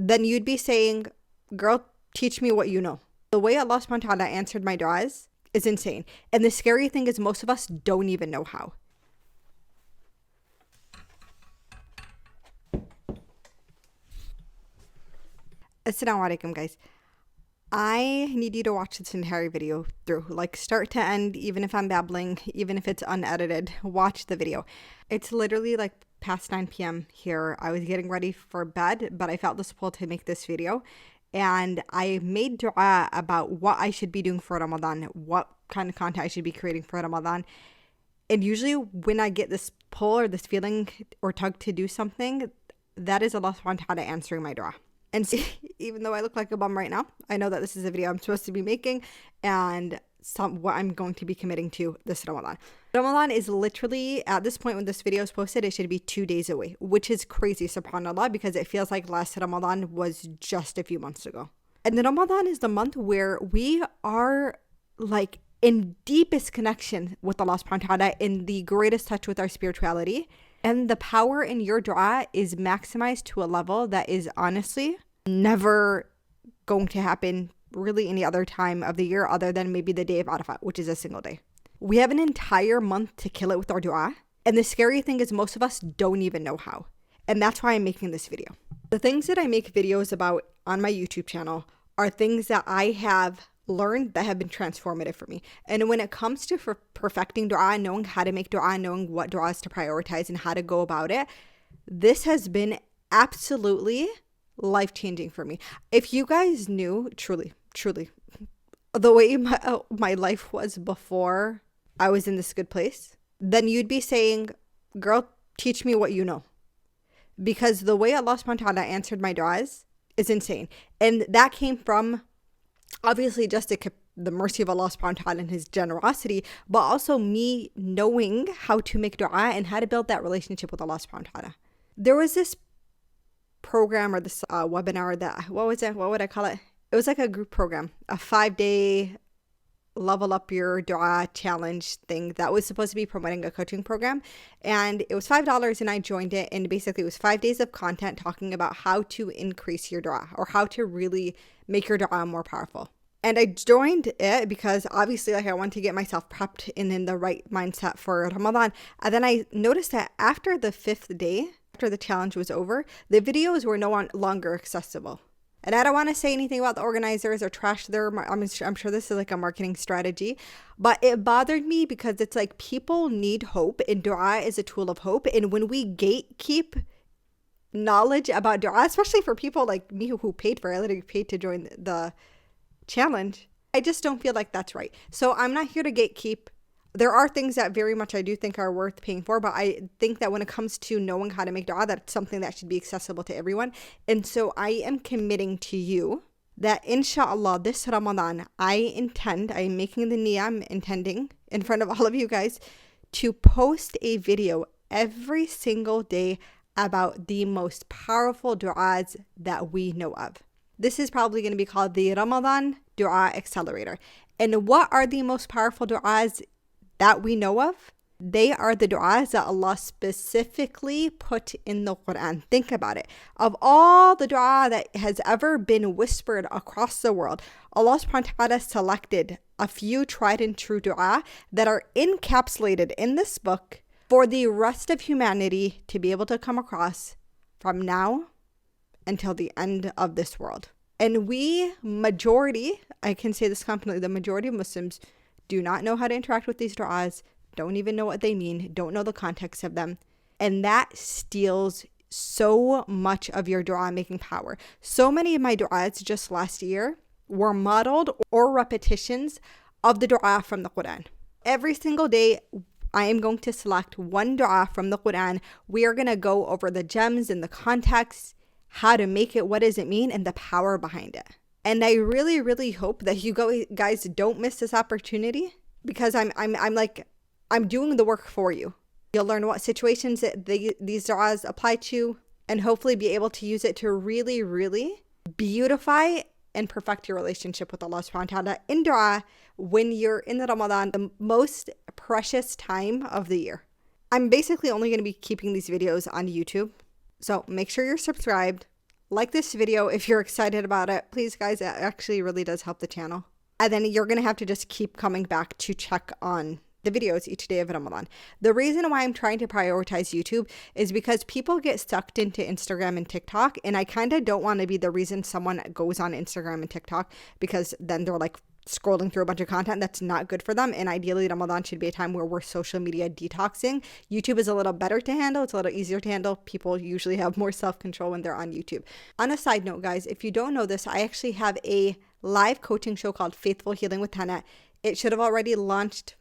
then you'd be saying, girl, teach me what you know. The way Allah subhanahu wa ta'ala answered my du'as is insane. And the scary thing is most of us don't even know how. Assalamu alaikum, guys. I need you to watch this entire video through, like start to end, even if I'm babbling, even if it's unedited, watch the video. It's literally like past 9 p.m. here. I was getting ready for bed, but I felt this pull to make this video. And I made dua about what I should be doing for Ramadan, what kind of content I should be creating for Ramadan. And usually when I get this pull or this feeling or tug to do something, that is Allah subhanahu wa ta'ala answering my dua. And so, even though I look like a bum right now, I know that this is a video I'm supposed to be making and what I'm going to be committing to this Ramadan. Ramadan is literally, at this point when this video is posted, it should be 2 days away, which is crazy, subhanAllah, because it feels like last Ramadan was just a few months ago. And Ramadan is the month where we are like in deepest connection with Allah subhanahu wa ta'ala, in the greatest touch with our spirituality. And the power in your dua is maximized to a level that is honestly never going to happen really any other time of the year other than maybe the day of Arafat, which is a single day. We have an entire month to kill it with our dua. And the scary thing is most of us don't even know how. And that's why I'm making this video. The things that I make videos about on my YouTube channel are things that I have learned that have been transformative for me. And when it comes to perfecting dua, knowing how to make dua, knowing what duas to prioritize and how to go about it, this has been absolutely life-changing for me. If you guys knew truly the way my life was before I was in this good place, then you'd be saying, girl, teach me what you know. Because the way Allah subhanahu wa ta'ala answered my duas is insane. And that came from obviously just the mercy of Allah subhanahu wa ta'ala and his generosity, but also me knowing how to make dua and how to build that relationship with Allah subhanahu wa ta'ala. There was this program or this webinar that, what would I call it? It was like a group program, a 5-day level up your dua challenge thing that was supposed to be promoting a coaching program. And it was $5 and I joined it. And basically it was 5 days of content talking about how to increase your dua or how to really make your dua more powerful. And I joined it because obviously like I want to get myself prepped and in the right mindset for Ramadan. And then I noticed that after the 5th day, after the challenge was over, the videos were no longer accessible. And I don't want to say anything about the organizers or trash their, I'm sure this is like a marketing strategy, but it bothered me because it's like people need hope and dua is a tool of hope. And when we gatekeep knowledge about dua, especially for people like me who paid for it, I literally paid to join the challenge, I just don't feel like that's right. So I'm not here to gatekeep. There are things that very much I do think are worth paying for, but I think that when it comes to knowing how to make dua, that's something that should be accessible to everyone. And so I am committing to you that inshallah this Ramadan, I am making the niyyah, I'm intending in front of all of you guys to post a video every single day about the most powerful duas that we know of. This is probably going to be called the Ramadan Dua Accelerator. And what are the most powerful duas that we know of? They are the du'as that Allah specifically put in the Quran. Think about it. Of all the du'a that has ever been whispered across the world, Allah subhanahu wa ta'ala selected a few tried and true du'a that are encapsulated in this book for the rest of humanity to be able to come across from now until the end of this world. And I can say this confidently, the majority of Muslims do not know how to interact with these du'as, don't even know what they mean, don't know the context of them. And that steals so much of your dua making power. So many of my du'as just last year were modeled or repetitions of the dua from the Quran. Every single day, I am going to select one dua from the Quran. We are going to go over the gems and the context, how to make it, what does it mean, and the power behind it. And I really, really hope that you guys don't miss this opportunity, because I'm doing the work for you. You'll learn what situations that these du'as apply to, and hopefully be able to use it to really, really beautify and perfect your relationship with Allah subhanahu wa ta'ala in dua when you're in the Ramadan, the most precious time of the year. I'm basically only going to be keeping these videos on YouTube. So make sure you're subscribed, Like this video if you're excited about it. Please, guys, it actually really does help the channel. And then you're going to have to just keep coming back to check on the videos each day of Ramadan. The reason why I'm trying to prioritize YouTube is because people get sucked into Instagram and TikTok, and I kind of don't want to be the reason someone goes on Instagram and TikTok, because then they're like scrolling through a bunch of content that's not good for them. And ideally, Ramadan should be a time where we're social media detoxing. YouTube is a little better to handle. It's a little easier to handle. People usually have more self-control when they're on YouTube. On a side note, guys, if you don't know this, I actually have a live coaching show called Faithful Healing with Tana. It should have already launched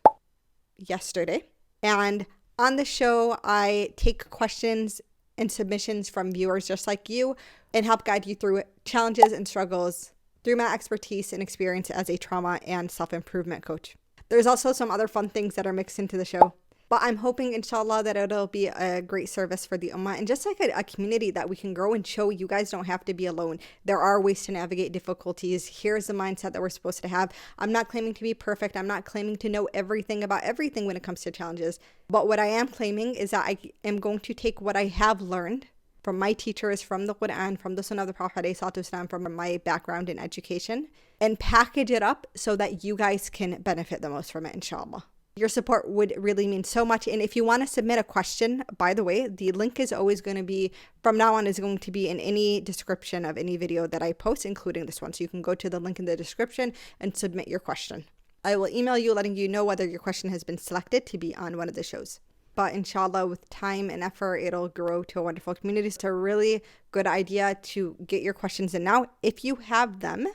yesterday. And on the show, I take questions and submissions from viewers just like you and help guide you through challenges and struggles through my expertise and experience as a trauma and self-improvement coach. There's also some other fun things that are mixed into the show. But I'm hoping, inshallah, that it'll be a great service for the ummah and just like a community that we can grow and show you guys don't have to be alone. There are ways to navigate difficulties. Here's the mindset that we're supposed to have. I'm not claiming to be perfect. I'm not claiming to know everything about everything when it comes to challenges. But what I am claiming is that I am going to take what I have learned from my teachers, from the Quran, from the Sunnah of the Prophet, from my background in education, and package it up so that you guys can benefit the most from it, inshallah. Your support would really mean so much. And if you want to submit a question, by the way, the link is always going to be, from now on, is going to be in any description of any video that I post, including this one. So you can go to the link in the description and submit your question. I will email you letting you know whether your question has been selected to be on one of the shows. But inshallah, with time and effort, it'll grow to a wonderful community. It's a really good idea to get your questions in now if you have them,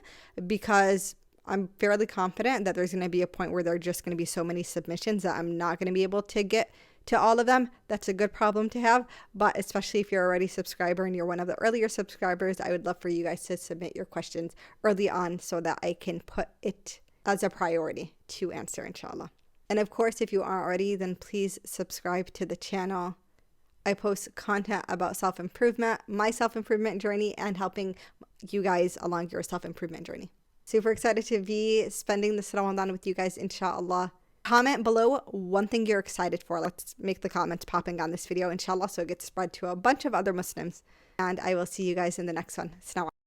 because I'm fairly confident that there's going to be a point where there are just going to be so many submissions that I'm not going to be able to get to all of them. That's a good problem to have. But especially if you're already a subscriber and you're one of the earlier subscribers, I would love for you guys to submit your questions early on so that I can put it as a priority to answer, inshallah. And of course, if you aren't already, then please subscribe to the channel. I post content about self-improvement, my self-improvement journey, and helping you guys along your self-improvement journey. Super excited to be spending this Ramadan with you guys, inshallah. Comment below one thing you're excited for. Let's make the comments popping on this video, inshallah, so it gets spread to a bunch of other Muslims. And I will see you guys in the next one. Assalamu alaikum.